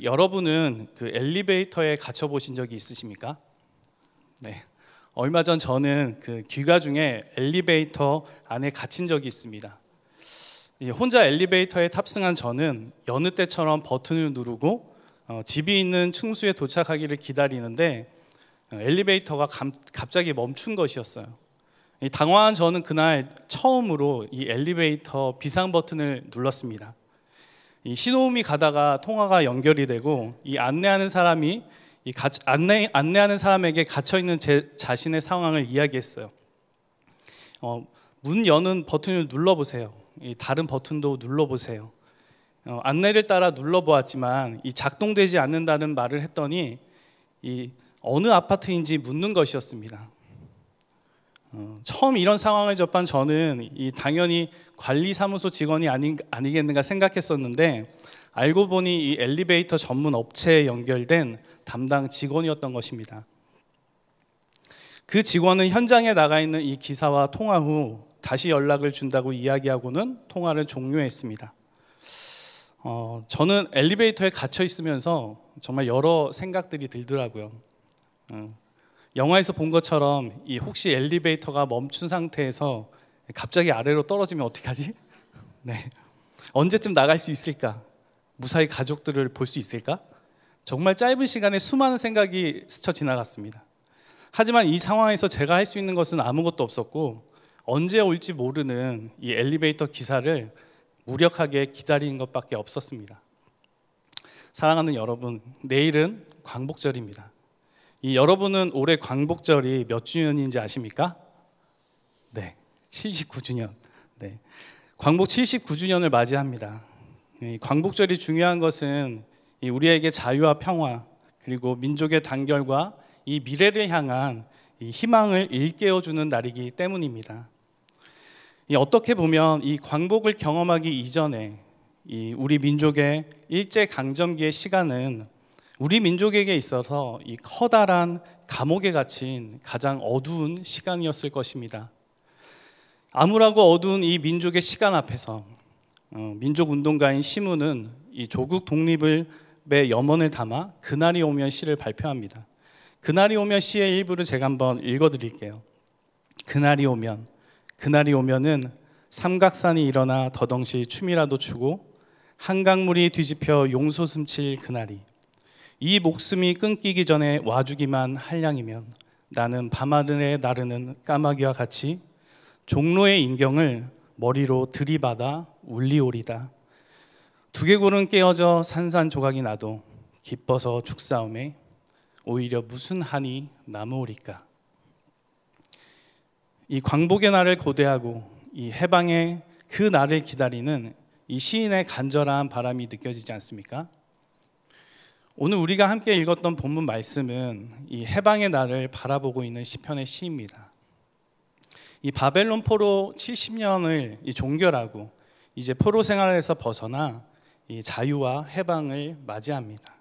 여러분은 엘리베이터에 갇혀 보신 적이 있으십니까? 네. 얼마 전 저는 귀가 중에 엘리베이터 안에 갇힌 적이 있습니다. 혼자 엘리베이터에 탑승한 저는 여느 때처럼 버튼을 누르고 집이 있는 층수에 도착하기를 기다리는데 엘리베이터가 갑자기 멈춘 것이었어요. 당황한 저는 그날 처음으로 이 엘리베이터 비상 버튼을 눌렀습니다. 이 신호음이 가다가 통화가 연결이 되고 이 안내하는 사람이 안내하는 사람에게 갇혀 있는 제 자신의 상황을 이야기했어요. 문 여는 버튼을 눌러보세요. 다른 버튼도 눌러보세요. 안내를 따라 눌러보았지만 이 작동되지 않는다는 말을 했더니 이 어느 아파트인지 묻는 것이었습니다. 처음 이런 상황을 접한 저는 당연히 관리사무소 직원이 아니겠는가 생각했었는데 알고 보니 이 엘리베이터 전문 업체에 연결된 담당 직원이었던 것입니다. 그 직원은 현장에 나가 있는 이 기사와 통화 후 다시 연락을 준다고 이야기하고는 통화를 종료했습니다. 저는 엘리베이터에 갇혀 있으면서 정말 여러 생각들이 들더라고요. 영화에서 본 것처럼 혹시 엘리베이터가 멈춘 상태에서 갑자기 아래로 떨어지면 어떡하지? 네. 언제쯤 나갈 수 있을까? 무사히 가족들을 볼 수 있을까? 정말 짧은 시간에 수많은 생각이 스쳐 지나갔습니다. 하지만 이 상황에서 제가 할 수 있는 것은 아무것도 없었고 언제 올지 모르는 이 엘리베이터 기사를 무력하게 기다리는 것밖에 없었습니다. 사랑하는 여러분, 내일은 광복절입니다. 여러분은 올해 광복절이 몇 주년인지 아십니까? 네, 79주년. 네, 광복 79주년을 맞이합니다. 광복절이 중요한 것은 우리에게 자유와 평화 그리고 민족의 단결과 이 미래를 향한 희망을 일깨워주는 날이기 때문입니다. 어떻게 보면 이 광복을 경험하기 이전에 우리 민족의 일제강점기의 시간은 우리 민족에게 있어서 이 커다란 감옥에 갇힌 가장 어두운 시간이었을 것입니다. 암울하고 어두운 이 민족의 시간 앞에서 민족운동가인 시문은 이 조국 독립의 염원을 담아 그날이 오면 시를 발표합니다. 그날이 오면 시의 일부를 제가 한번 읽어드릴게요. 그날이 오면은 삼각산이 일어나 더덩실 춤이라도 추고 한강물이 뒤집혀 용소 숨칠 그날이 이 목숨이 끊기기 전에 와주기만 할 양이면 나는 밤하늘에 나르는 까마귀와 같이 종로의 인경을 머리로 들이받아 울리오리다. 두개골은 깨어져 산산조각이 나도 기뻐서 죽사움에 오히려 무슨 한이 남으오리까. 이 광복의 날을 고대하고 이 해방의 그 날을 기다리는 이 시인의 간절한 바람이 느껴지지 않습니까? 오늘 우리가 함께 읽었던 본문 말씀은 이 해방의 날을 바라보고 있는 시편의 시입니다. 이 바벨론 포로 70년을 종결하고 이제 포로 생활에서 벗어나 이 자유와 해방을 맞이합니다.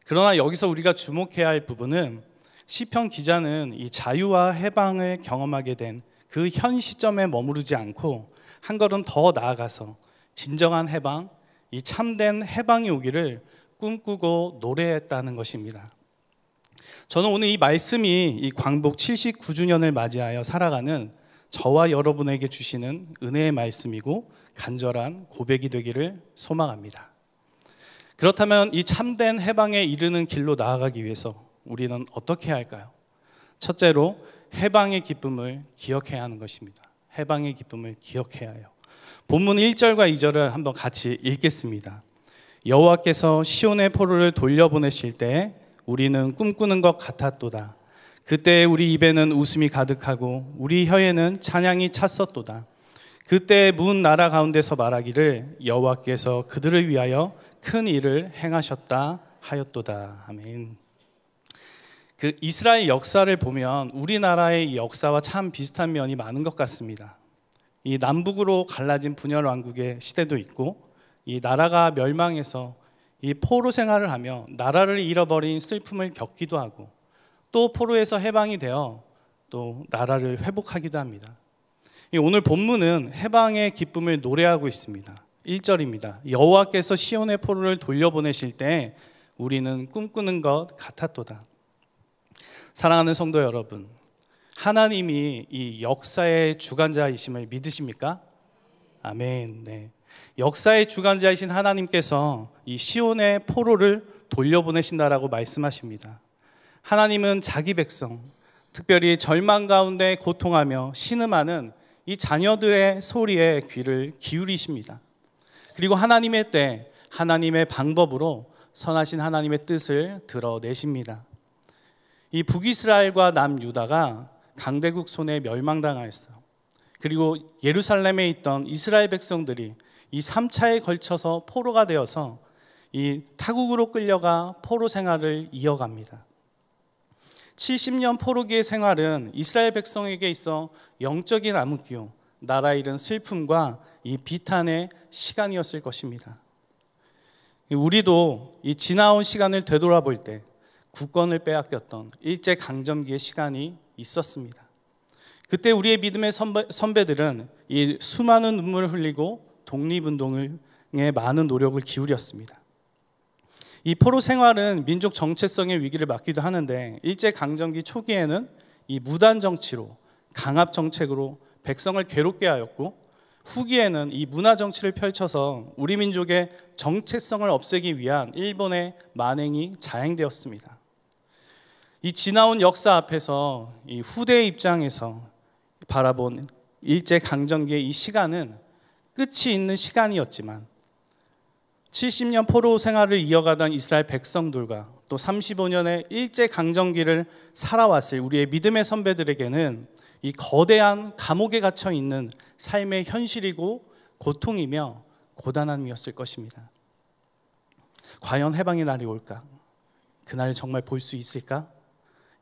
그러나 여기서 우리가 주목해야 할 부분은 시편 기자는 이 자유와 해방을 경험하게 된 그 현 시점에 머무르지 않고 한 걸음 더 나아가서 진정한 해방, 이 참된 해방이 오기를 꿈꾸고 노래했다는 것입니다. 저는 오늘 이 말씀이 이 광복 79주년을 맞이하여 살아가는 저와 여러분에게 주시는 은혜의 말씀이고 간절한 고백이 되기를 소망합니다. 그렇다면 이 참된 해방에 이르는 길로 나아가기 위해서 우리는 어떻게 해야 할까요? 첫째로 해방의 기쁨을 기억해야 하는 것입니다. 해방의 기쁨을 기억해야 해요. 본문 1절과 2절을 한번 같이 읽겠습니다. 여호와께서 시온의 포로를 돌려보내실 때 우리는 꿈꾸는 것 같았도다. 그때 우리 입에는 웃음이 가득하고 우리 혀에는 찬양이 찼었도다. 그때 문 나라 가운데서 말하기를 여호와께서 그들을 위하여 큰 일을 행하셨다 하였도다. 아멘. 이스라엘 역사를 보면 우리나라의 역사와 참 비슷한 면이 많은 것 같습니다. 이 남북으로 갈라진 분열 왕국의 시대도 있고 이 나라가 멸망해서 이 포로 생활을 하며 나라를 잃어버린 슬픔을 겪기도 하고 또 포로에서 해방이 되어 또 나라를 회복하기도 합니다. 오늘 본문은 해방의 기쁨을 노래하고 있습니다. 1절입니다. 여호와께서 시온의 포로를 돌려보내실 때 우리는 꿈꾸는 것 같았도다. 사랑하는 성도 여러분, 하나님이 이 역사의 주관자이심을 믿으십니까? 아멘. 네. 역사의 주관자이신 하나님께서 이 시온의 포로를 돌려보내신다라고 말씀하십니다. 하나님은 자기 백성, 특별히 절망 가운데 고통하며 신음하는 이 자녀들의 소리에 귀를 기울이십니다. 그리고 하나님의 때, 하나님의 방법으로 선하신 하나님의 뜻을 드러내십니다. 이 북이스라엘과 남유다가 강대국 손에 멸망당하였어요. 그리고 예루살렘에 있던 이스라엘 백성들이 이 3차에 걸쳐서 포로가 되어서 이 타국으로 끌려가 포로 생활을 이어갑니다. 70년 포로기의 생활은 이스라엘 백성에게 있어 영적인 암흑기요, 나라 잃은 슬픔과 이 비탄의 시간이었을 것입니다. 우리도 이 지나온 시간을 되돌아볼 때 국권을 빼앗겼던 일제강점기의 시간이 있었습니다. 그때 우리의 믿음의 선배들은 이 수많은 눈물을 흘리고 독립운동에 많은 노력을 기울였습니다. 이 포로 생활은 민족 정체성의 위기를 맞기도 하는데 일제강점기 초기에는 이 무단 정치로, 강압 정책으로 백성을 괴롭게 하였고, 후기에는 이 문화 정치를 펼쳐서 우리 민족의 정체성을 없애기 위한 일본의 만행이 자행되었습니다. 이 지나온 역사 앞에서 이 후대의 입장에서 바라본 일제강점기의 이 시간은 끝이 있는 시간이었지만 70년 포로 생활을 이어가던 이스라엘 백성들과 또 35년의 일제강점기를 살아왔을 우리의 믿음의 선배들에게는 이 거대한 감옥에 갇혀 있는 삶의 현실이고 고통이며 고단함이었을 것입니다. 과연 해방의 날이 올까? 그날을 정말 볼 수 있을까?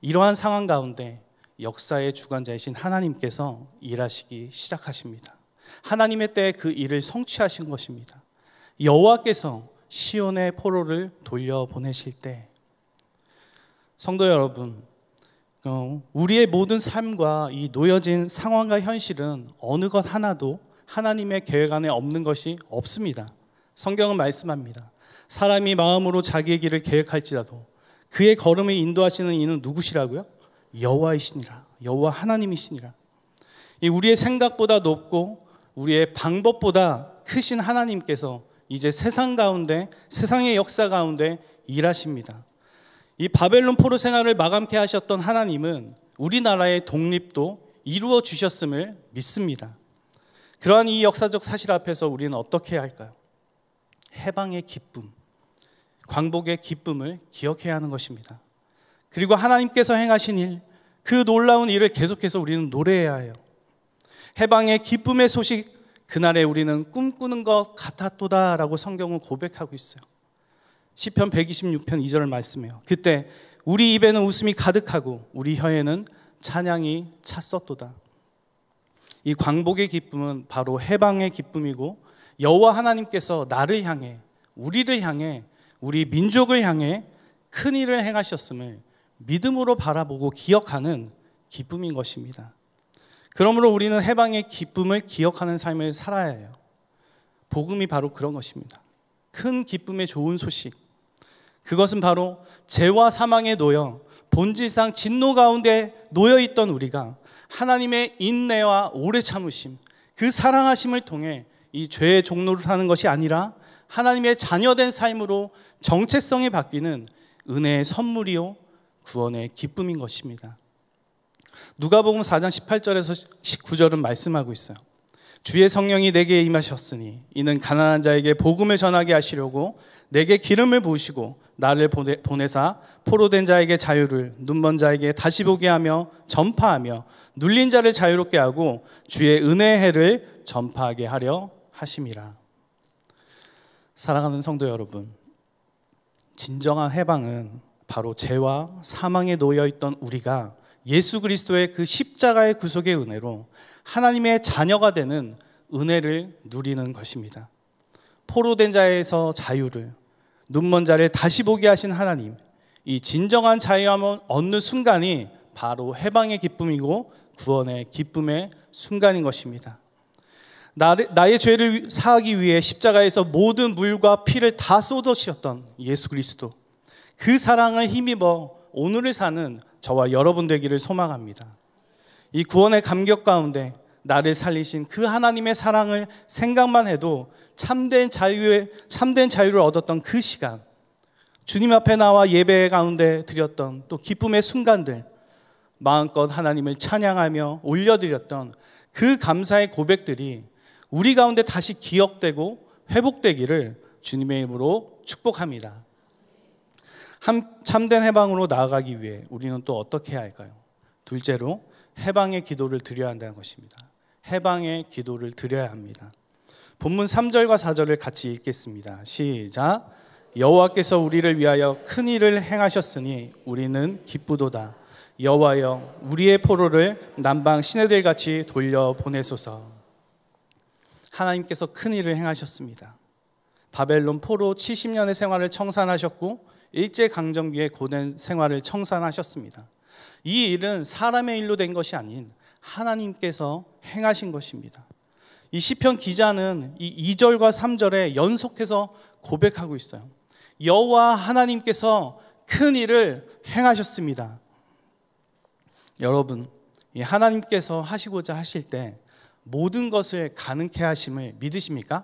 이러한 상황 가운데 역사의 주관자이신 하나님께서 일하시기 시작하십니다. 하나님의 때에 그 일을 성취하신 것입니다. 여호와께서 시온의 포로를 돌려보내실 때, 성도 여러분, 우리의 모든 삶과 이 놓여진 상황과 현실은 어느 것 하나도 하나님의 계획 안에 없는 것이 없습니다. 성경은 말씀합니다. 사람이 마음으로 자기의 길을 계획할지라도 그의 걸음을 인도하시는 이는 누구시라고요? 여호와이시니라. 여호와 하나님이시니라. 우리의 생각보다 높고 우리의 방법보다 크신 하나님께서 이제 세상 가운데, 세상의 역사 가운데 일하십니다. 이 바벨론 포로 생활을 마감케 하셨던 하나님은 우리나라의 독립도 이루어 주셨음을 믿습니다. 그러한 이 역사적 사실 앞에서 우리는 어떻게 해야 할까요? 해방의 기쁨, 광복의 기쁨을 기억해야 하는 것입니다. 그리고 하나님께서 행하신 일, 그 놀라운 일을 계속해서 우리는 노래해야 해요. 해방의 기쁨의 소식, 그날에 우리는 꿈꾸는 것 같았도다라고 성경은 고백하고 있어요. 시편 126편 2절을 말씀해요. 그때 우리 입에는 웃음이 가득하고 우리 혀에는 찬양이 찼었도다. 이 광복의 기쁨은 바로 해방의 기쁨이고, 여호와 하나님께서 나를 향해, 우리를 향해, 우리 민족을 향해 큰 일을 행하셨음을 믿음으로 바라보고 기억하는 기쁨인 것입니다. 그러므로 우리는 해방의 기쁨을 기억하는 삶을 살아야 해요. 복음이 바로 그런 것입니다. 큰 기쁨의 좋은 소식, 그것은 바로 죄와 사망에 놓여 본질상 진노 가운데 놓여있던 우리가 하나님의 인내와 오래 참으심, 그 사랑하심을 통해 이 죄의 종로를 하는 것이 아니라 하나님의 자녀된 삶으로 정체성이 바뀌는 은혜의 선물이요 구원의 기쁨인 것입니다. 누가복음 4장 18절에서 19절은 말씀하고 있어요. 주의 성령이 내게 임하셨으니 이는 가난한 자에게 복음을 전하게 하시려고 내게 기름을 부으시고 나를 보내사 포로된 자에게 자유를, 눈먼 자에게 다시 보게 하며 전파하며 눌린 자를 자유롭게 하고 주의 은혜의 해를 전파하게 하려 하심이라. 사랑하는 성도 여러분, 진정한 해방은 바로 죄와 사망에 놓여있던 우리가 예수 그리스도의 그 십자가의 구속의 은혜로 하나님의 자녀가 되는 은혜를 누리는 것입니다. 포로된 자에서 자유를, 눈먼 자를 다시 보게 하신 하나님, 이 진정한 자유함을 얻는 순간이 바로 해방의 기쁨이고 구원의 기쁨의 순간인 것입니다. 나의 죄를 사하기 위해 십자가에서 모든 물과 피를 다 쏟으셨던 예수 그리스도, 그 사랑을 힘입어 오늘을 사는 저와 여러분 되기를 소망합니다. 이 구원의 감격 가운데 나를 살리신 그 하나님의 사랑을 생각만 해도 참된 자유를 얻었던 그 시간, 주님 앞에 나와 예배 가운데 드렸던 또 기쁨의 순간들, 마음껏 하나님을 찬양하며 올려드렸던 그 감사의 고백들이 우리 가운데 다시 기억되고 회복되기를 주님의 이름으로 축복합니다. 참된 해방으로 나아가기 위해 우리는 또 어떻게 해야 할까요? 둘째로 해방의 기도를 드려야 한다는 것입니다. 해방의 기도를 드려야 합니다. 본문 3절과 4절을 같이 읽겠습니다. 시작. 여호와께서 우리를 위하여 큰 일을 행하셨으니 우리는 기쁘도다. 여호와여 우리의 포로를 남방 시내들같이 돌려보내소서. 하나님께서 큰 일을 행하셨습니다. 바벨론 포로 70년의 생활을 청산하셨고 일제강점기의 고된 생활을 청산하셨습니다. 이 일은 사람의 일로 된 것이 아닌 하나님께서 행하신 것입니다. 이 시편 기자는 이 2절과 3절에 연속해서 고백하고 있어요. 여호와 하나님께서 큰 일을 행하셨습니다. 여러분, 이 하나님께서 하시고자 하실 때 모든 것을 가능케 하심을 믿으십니까?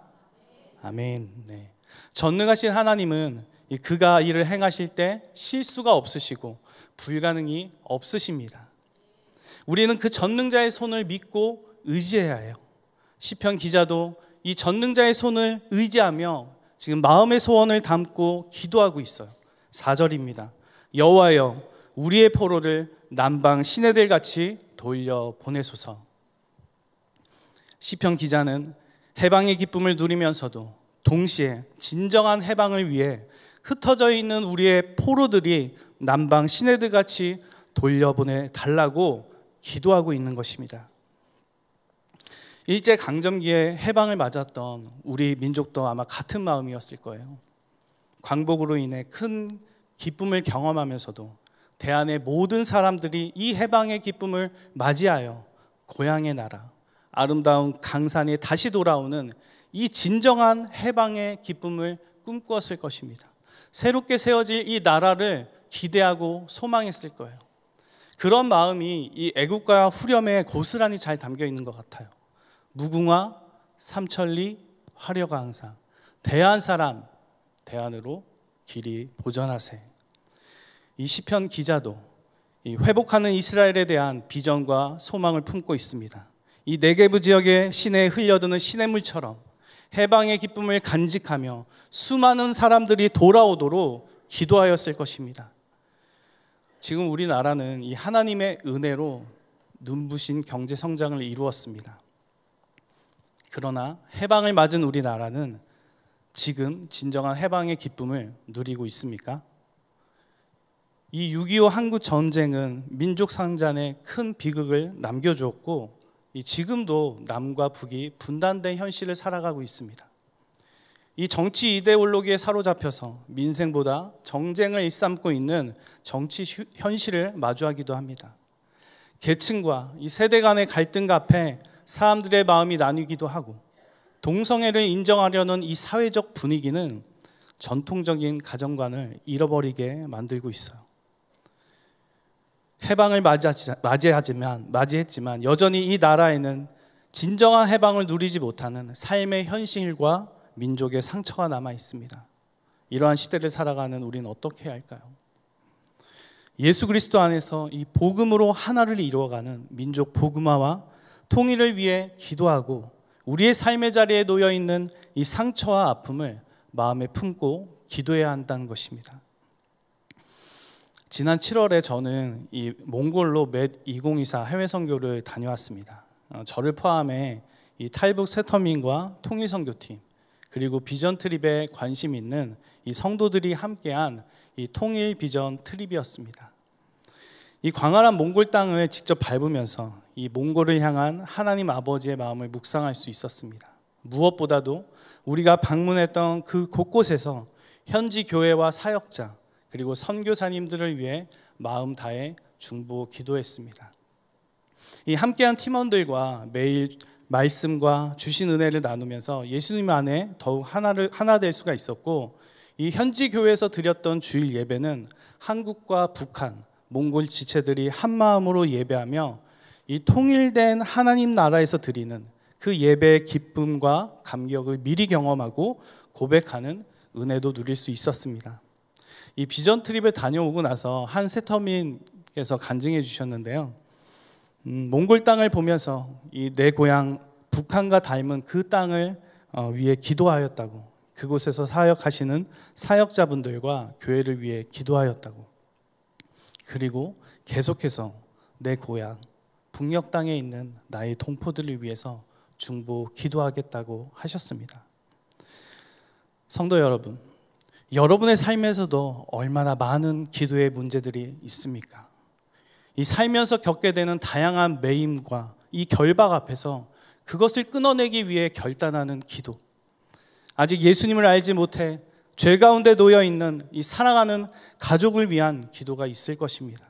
아멘. 네. 전능하신 하나님은 그가 일을 행하실 때 실수가 없으시고 불가능이 없으십니다. 우리는 그 전능자의 손을 믿고 의지해야 해요. 시편 기자도 이 전능자의 손을 의지하며 지금 마음의 소원을 담고 기도하고 있어요. 4절입니다. 여호와여 우리의 포로를 남방 시내들같이 돌려보내소서. 시편 기자는 해방의 기쁨을 누리면서도 동시에 진정한 해방을 위해 흩어져 있는 우리의 포로들이 남방 시내들같이 돌려보내 달라고 기도하고 있는 것입니다. 일제강점기에 해방을 맞았던 우리 민족도 아마 같은 마음이었을 거예요. 광복으로 인해 큰 기쁨을 경험하면서도 대한의 모든 사람들이 이 해방의 기쁨을 맞이하여 고향의 나라, 아름다운 강산에 다시 돌아오는 이 진정한 해방의 기쁨을 꿈꾸었을 것입니다. 새롭게 세워질 이 나라를 기대하고 소망했을 거예요. 그런 마음이 이 애국가 후렴에 고스란히 잘 담겨 있는 것 같아요. 무궁화 삼천리 화려가 항상 대한 사람 대안으로 길이 보전하세. 이 시편 기자도 이 회복하는 이스라엘에 대한 비전과 소망을 품고 있습니다. 이 네게브 지역의 시내에 흘려드는 시냇물처럼 해방의 기쁨을 간직하며 수많은 사람들이 돌아오도록 기도하였을 것입니다. 지금 우리나라는 이 하나님의 은혜로 눈부신 경제 성장을 이루었습니다. 그러나 해방을 맞은 우리나라는 지금 진정한 해방의 기쁨을 누리고 있습니까? 이 6.25 한국 전쟁은 민족 상잔에 큰 비극을 남겨주었고 지금도 남과 북이 분단된 현실을 살아가고 있습니다. 이 정치 이데올로기에 사로잡혀서 민생보다 정쟁을 일삼고 있는 정치 현실을 마주하기도 합니다. 계층과 이 세대 간의 갈등 앞에 사람들의 마음이 나뉘기도 하고 동성애를 인정하려는 이 사회적 분위기는 전통적인 가정관을 잃어버리게 만들고 있어요. 해방을 맞이했지만 여전히 이 나라에는 진정한 해방을 누리지 못하는 삶의 현실과 민족의 상처가 남아 있습니다. 이러한 시대를 살아가는 우리는 어떻게 해야 할까요? 예수 그리스도 안에서 이 복음으로 하나를 이루어가는 민족 복음화와 통일을 위해 기도하고 우리의 삶의 자리에 놓여 있는 이 상처와 아픔을 마음에 품고 기도해야 한다는 것입니다. 지난 7월에 저는 이 몽골로 맷 2024 해외 선교를 다녀왔습니다. 저를 포함해 이 탈북 세터민과 통일 선교팀 그리고 비전 트립에 관심 있는 이 성도들이 함께한 이 통일 비전 트립이었습니다. 이 광활한 몽골 땅을 직접 밟으면서 이 몽골을 향한 하나님 아버지의 마음을 묵상할 수 있었습니다. 무엇보다도 우리가 방문했던 그 곳곳에서 현지 교회와 사역자 그리고 선교사님들을 위해 마음 다해 중보 기도했습니다. 이 함께한 팀원들과 매일 말씀과 주신 은혜를 나누면서 예수님 안에 더욱 하나 될 수가 있었고, 이 현지 교회에서 드렸던 주일 예배는 한국과 북한, 몽골 지체들이 한 마음으로 예배하며 이 통일된 하나님 나라에서 드리는 그 예배의 기쁨과 감격을 미리 경험하고 고백하는 은혜도 누릴 수 있었습니다. 이 비전 트립을 다녀오고 나서 한 세터민께서 간증해 주셨는데요. 몽골 땅을 보면서 이 내 고향 북한과 닮은 그 땅을 위해 기도하였다고, 그곳에서 사역하시는 사역자분들과 교회를 위해 기도하였다고, 그리고 계속해서 내 고향 북녘 땅에 있는 나의 동포들을 위해서 중보 기도하겠다고 하셨습니다. 성도 여러분, 여러분의 삶에서도 얼마나 많은 기도의 문제들이 있습니까? 이 살면서 겪게 되는 다양한 매임과 이 결박 앞에서 그것을 끊어내기 위해 결단하는 기도, 아직 예수님을 알지 못해 죄 가운데 놓여 있는 이 사랑하는 가족을 위한 기도가 있을 것입니다.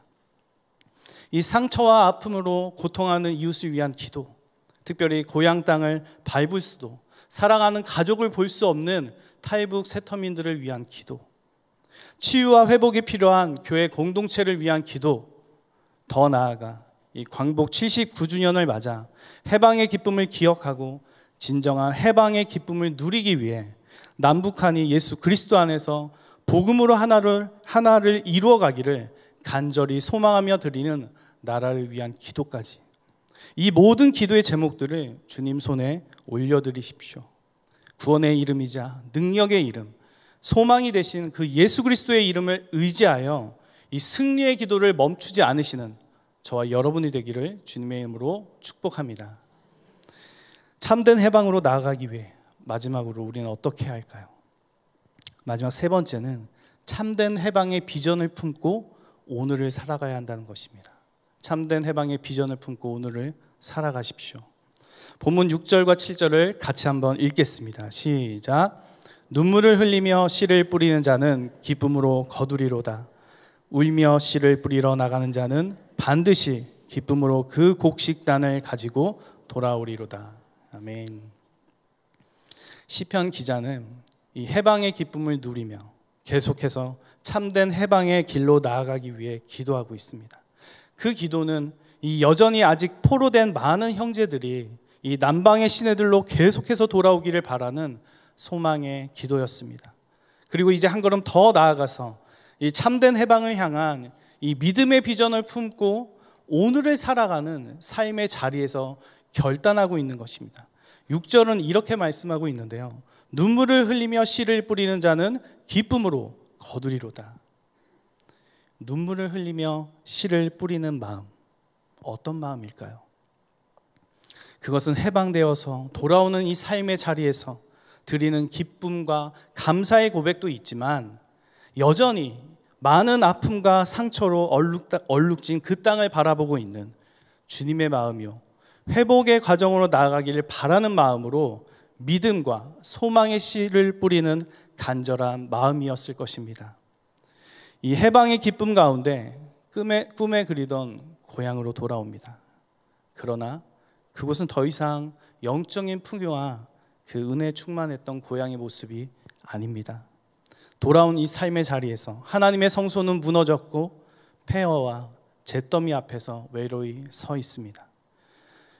이 상처와 아픔으로 고통하는 이웃을 위한 기도, 특별히 고향 땅을 밟을 수도, 사랑하는 가족을 볼 수 없는 탈북 세터민들을 위한 기도, 치유와 회복이 필요한 교회 공동체를 위한 기도, 더 나아가 이 광복 79주년을 맞아 해방의 기쁨을 기억하고 진정한 해방의 기쁨을 누리기 위해 남북한이 예수 그리스도 안에서 복음으로 하나를 이루어가기를 간절히 소망하며 드리는 나라를 위한 기도까지, 이 모든 기도의 제목들을 주님 손에 올려드리십시오. 구원의 이름이자 능력의 이름, 소망이 되신 그 예수 그리스도의 이름을 의지하여 이 승리의 기도를 멈추지 않으시는 저와 여러분이 되기를 주님의 이름으로 축복합니다. 참된 해방으로 나아가기 위해 마지막으로 우리는 어떻게 해야 할까요? 마지막 세 번째는 참된 해방의 비전을 품고 오늘을 살아가야 한다는 것입니다. 참된 해방의 비전을 품고 오늘을 살아가십시오. 본문 6절과 7절을 같이 한번 읽겠습니다. 시작. 눈물을 흘리며 씨를 뿌리는 자는 기쁨으로 거두리로다. 울며 씨를 뿌리러 나가는 자는 반드시 기쁨으로 그 곡식단을 가지고 돌아오리로다. 아멘. 시편 기자는 이 해방의 기쁨을 누리며 계속해서 참된 해방의 길로 나아가기 위해 기도하고 있습니다. 그 기도는 이 여전히 아직 포로된 많은 형제들이 이 남방의 시내들로 계속해서 돌아오기를 바라는 소망의 기도였습니다. 그리고 이제 한 걸음 더 나아가서 이 참된 해방을 향한 이 믿음의 비전을 품고 오늘을 살아가는 삶의 자리에서 결단하고 있는 것입니다. 6절은 이렇게 말씀하고 있는데요. 눈물을 흘리며 씨를 뿌리는 자는 기쁨으로 거두리로다. 눈물을 흘리며 씨를 뿌리는 마음, 어떤 마음일까요? 그것은 해방되어서 돌아오는 이 삶의 자리에서 드리는 기쁨과 감사의 고백도 있지만, 여전히 많은 아픔과 상처로 얼룩진 그 땅을 바라보고 있는 주님의 마음이요, 회복의 과정으로 나아가기를 바라는 마음으로 믿음과 소망의 씨를 뿌리는 간절한 마음이었을 것입니다. 이 해방의 기쁨 가운데 꿈에 그리던 고향으로 돌아옵니다. 그러나 그곳은 더 이상 영적인 풍요와 그 은혜에 충만했던 고향의 모습이 아닙니다. 돌아온 이 삶의 자리에서 하나님의 성소는 무너졌고 폐허와 잿더미 앞에서 외로이 서 있습니다.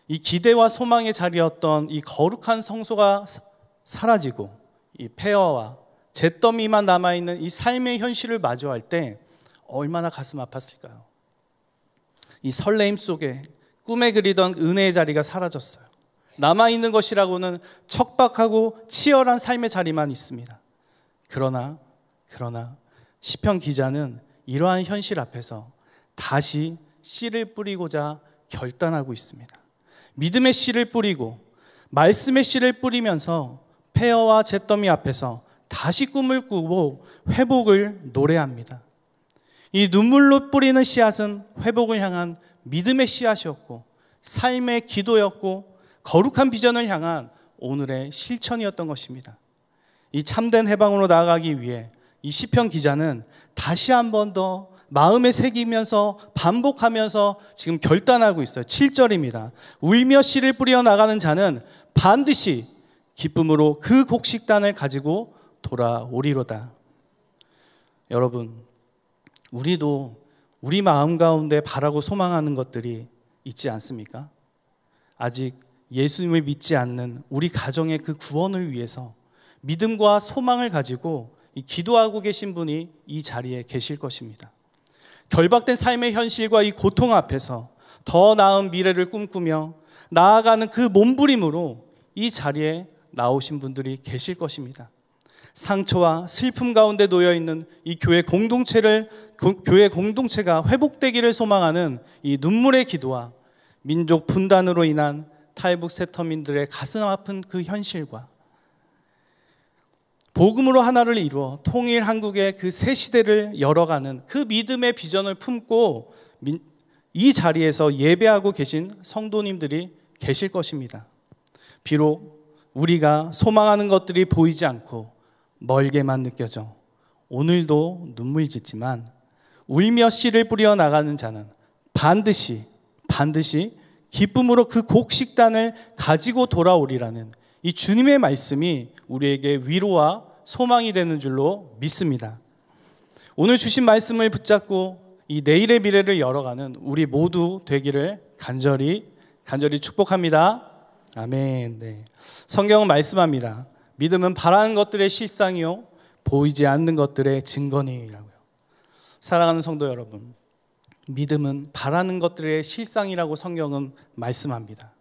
이 기대와 소망의 자리였던 이 거룩한 성소가 사라지고 이 폐허와 잿더미만 남아있는 이 삶의 현실을 마주할 때 얼마나 가슴 아팠을까요? 이 설레임 속에 꿈에 그리던 은혜의 자리가 사라졌어요. 남아있는 것이라고는 척박하고 치열한 삶의 자리만 있습니다. 그러나 시편 기자는 이러한 현실 앞에서 다시 씨를 뿌리고자 결단하고 있습니다. 믿음의 씨를 뿌리고 말씀의 씨를 뿌리면서 폐허와 잿더미 앞에서 다시 꿈을 꾸고 회복을 노래합니다. 이 눈물로 뿌리는 씨앗은 회복을 향한 믿음의 씨앗이었고 삶의 기도였고 거룩한 비전을 향한 오늘의 실천이었던 것입니다. 이 참된 해방으로 나아가기 위해 이 시편 기자는 다시 한 번 더 마음에 새기면서 반복하면서 지금 결단하고 있어요. 7절입니다. 울며 씨를 뿌려 나가는 자는 반드시 기쁨으로 그 곡식단을 가지고 돌아오리로다. 여러분, 우리도 우리 마음 가운데 바라고 소망하는 것들이 있지 않습니까? 아직 예수님을 믿지 않는 우리 가정의 그 구원을 위해서 믿음과 소망을 가지고 기도하고 계신 분이 이 자리에 계실 것입니다. 결박된 삶의 현실과 이 고통 앞에서 더 나은 미래를 꿈꾸며 나아가는 그 몸부림으로 이 자리에 나오신 분들이 계실 것입니다. 상처와 슬픔 가운데 놓여있는 이 교회 공동체가 회복되기를 소망하는 이 눈물의 기도와 민족 분단으로 인한 탈북 세터민들의 가슴 아픈 그 현실과 복음으로 하나를 이루어 통일 한국의 그 새 시대를 열어가는 그 믿음의 비전을 품고 이 자리에서 예배하고 계신 성도님들이 계실 것입니다. 비록 우리가 소망하는 것들이 보이지 않고 멀게만 느껴져 오늘도 눈물 짓지만 울며 씨를 뿌려 나가는 자는 반드시 기쁨으로 그 곡식단을 가지고 돌아오리라는 이 주님의 말씀이 우리에게 위로와 소망이 되는 줄로 믿습니다. 오늘 주신 말씀을 붙잡고 이 내일의 미래를 열어가는 우리 모두 되기를 간절히 축복합니다. 아멘. 네. 성경은 말씀합니다. 믿음은 바라는 것들의 실상이요 보이지 않는 것들의 증거니라고요. 사랑하는 성도 여러분, 믿음은 바라는 것들의 실상이라고 성경은 말씀합니다.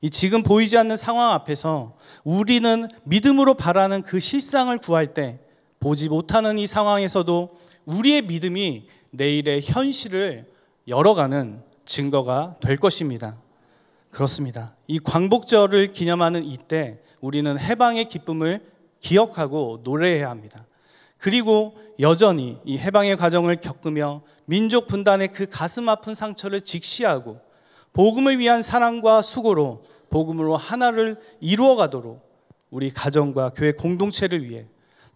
이 지금 보이지 않는 상황 앞에서 우리는 믿음으로 바라는 그 실상을 구할 때 보지 못하는 이 상황에서도 우리의 믿음이 내일의 현실을 열어가는 증거가 될 것입니다. 그렇습니다. 이 광복절을 기념하는 이때 우리는 해방의 기쁨을 기억하고 노래해야 합니다. 그리고 여전히 이 해방의 과정을 겪으며 민족 분단의 그 가슴 아픈 상처를 직시하고 복음을 위한 사랑과 수고로 복음으로 하나를 이루어가도록 우리 가정과 교회 공동체를 위해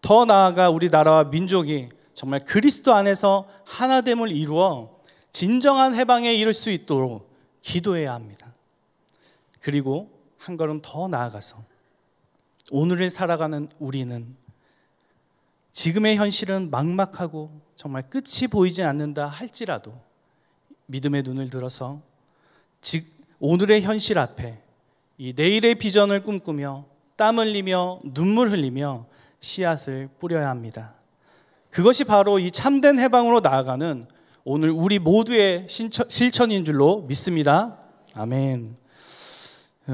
더 나아가 우리 나라와 민족이 정말 그리스도 안에서 하나됨을 이루어 진정한 해방에 이를 수 있도록 기도해야 합니다. 그리고 한 걸음 더 나아가서 오늘을 살아가는 우리는 지금의 현실은 막막하고 정말 끝이 보이지 않는다 할지라도 믿음의 눈을 들어서 오늘의 현실 앞에 이 내일의 비전을 꿈꾸며 땀 흘리며 눈물 흘리며 씨앗을 뿌려야 합니다. 그것이 바로 이 참된 해방으로 나아가는 오늘 우리 모두의 실천인 줄로 믿습니다. 아멘.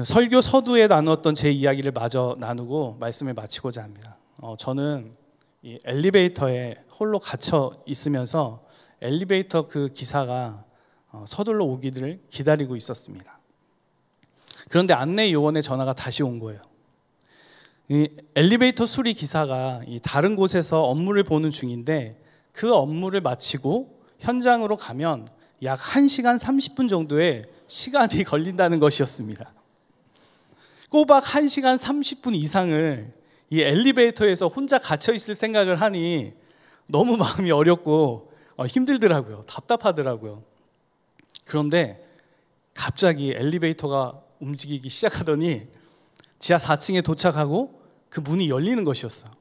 설교 서두에 나누었던 제 이야기를 마저 나누고 말씀을 마치고자 합니다. 저는 이 엘리베이터에 홀로 갇혀 있으면서 엘리베이터 그 기사가 서둘러 오기를 기다리고 있었습니다. 그런데 안내 요원의 전화가 다시 온 거예요. 이 엘리베이터 수리 기사가 이 다른 곳에서 업무를 보는 중인데 그 업무를 마치고 현장으로 가면 약 1시간 30분 정도의 시간이 걸린다는 것이었습니다. 꼬박 1시간 30분 이상을 이 엘리베이터에서 혼자 갇혀 있을 생각을 하니 너무 마음이 어렵고 힘들더라고요. 답답하더라고요. 그런데 갑자기 엘리베이터가 움직이기 시작하더니 지하 4층에 도착하고 그 문이 열리는 것이었어요.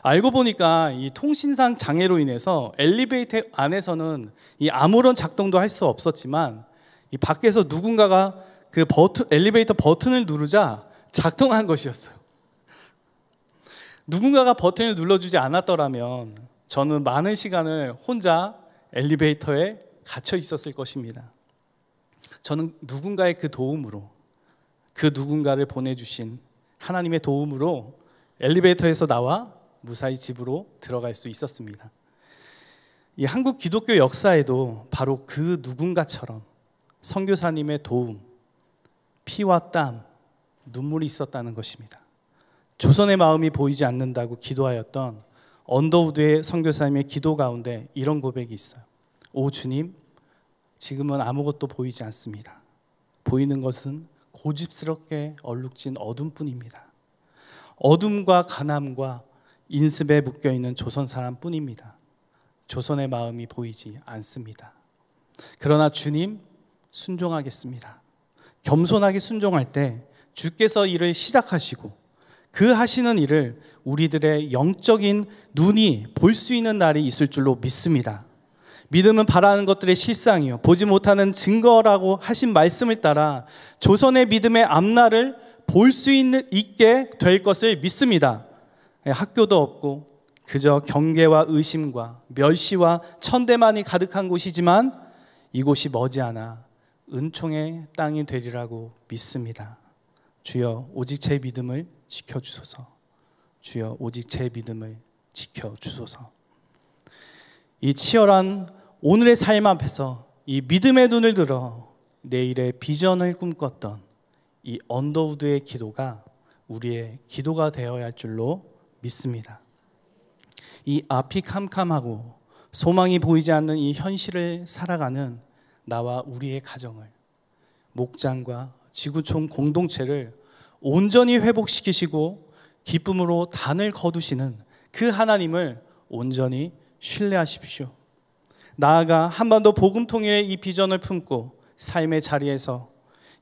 알고 보니까 이 통신상 장애로 인해서 엘리베이터 안에서는 이 아무런 작동도 할 수 없었지만 이 밖에서 누군가가 그 엘리베이터 버튼을 누르자 작동한 것이었어요. 누군가가 버튼을 눌러주지 않았더라면 저는 많은 시간을 혼자 엘리베이터에 갇혀 있었을 것입니다. 저는 누군가의 그 도움으로, 그 누군가를 보내주신 하나님의 도움으로 엘리베이터에서 나와 무사히 집으로 들어갈 수 있었습니다. 이 한국 기독교 역사에도 바로 그 누군가처럼 선교사님의 도움, 피와 땀, 눈물이 있었다는 것입니다. 조선의 마음이 보이지 않는다고 기도하였던 언더우드의 선교사님의 기도 가운데 이런 고백이 있어요. 오 주님, 지금은 아무것도 보이지 않습니다. 보이는 것은 고집스럽게 얼룩진 어둠뿐입니다. 어둠과 가난과 인습에 묶여있는 조선 사람뿐입니다. 조선의 마음이 보이지 않습니다. 그러나 주님 순종하겠습니다. 겸손하게 순종할 때 주께서 일을 시작하시고 그 하시는 일을 우리들의 영적인 눈이 볼 수 있는 날이 있을 줄로 믿습니다. 믿음은 바라는 것들의 실상이요 보지 못하는 증거라고 하신 말씀을 따라 조선의 믿음의 앞날을 볼 수 있게 될 것을 믿습니다. 학교도 없고 그저 경계와 의심과 멸시와 천대만이 가득한 곳이지만 이곳이 머지않아 은총의 땅이 되리라고 믿습니다. 주여 오직 제 믿음을 지켜주소서. 주여 오직 제 믿음을 지켜주소서. 이 치열한 오늘의 삶 앞에서 이 믿음의 눈을 들어 내일의 비전을 꿈꿨던 이 언더우드의 기도가 우리의 기도가 되어야 할 줄로 믿습니다. 이 앞이 캄캄하고 소망이 보이지 않는 이 현실을 살아가는 나와 우리의 가정을, 목장과 지구촌 공동체를 온전히 회복시키시고 기쁨으로 단을 거두시는 그 하나님을 온전히 신뢰하십시오. 나아가 한반도 복음 통일의 이 비전을 품고 삶의 자리에서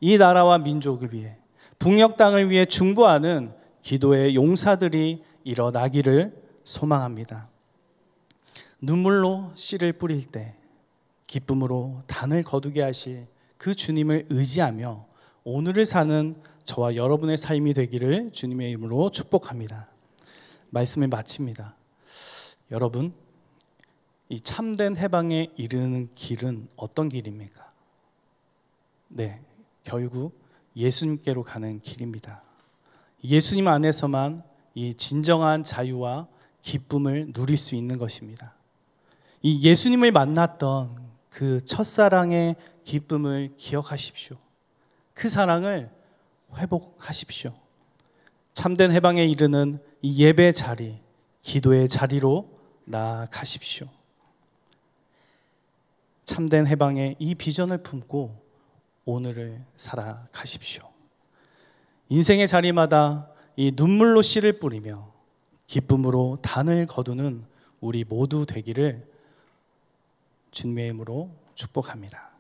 이 나라와 민족을 위해, 북녘 땅을 위해 중보하는 기도의 용사들이 일어나기를 소망합니다. 눈물로 씨를 뿌릴 때 기쁨으로 단을 거두게 하실 그 주님을 의지하며 오늘을 사는 저와 여러분의 삶이 되기를 주님의 이름으로 축복합니다. 말씀을 마칩니다. 여러분, 이 참된 해방에 이르는 길은 어떤 길입니까? 네, 결국 예수님께로 가는 길입니다. 예수님 안에서만 이 진정한 자유와 기쁨을 누릴 수 있는 것입니다. 이 예수님을 만났던 그 첫사랑의 기쁨을 기억하십시오. 그 사랑을 회복하십시오. 참된 해방에 이르는 이 예배 자리, 기도의 자리로 나아가십시오. 참된 해방의 이 비전을 품고 오늘을 살아가십시오. 인생의 자리마다 이 눈물로 씨를 뿌리며 기쁨으로 단을 거두는 우리 모두 되기를 주님의 이름으로 축복합니다.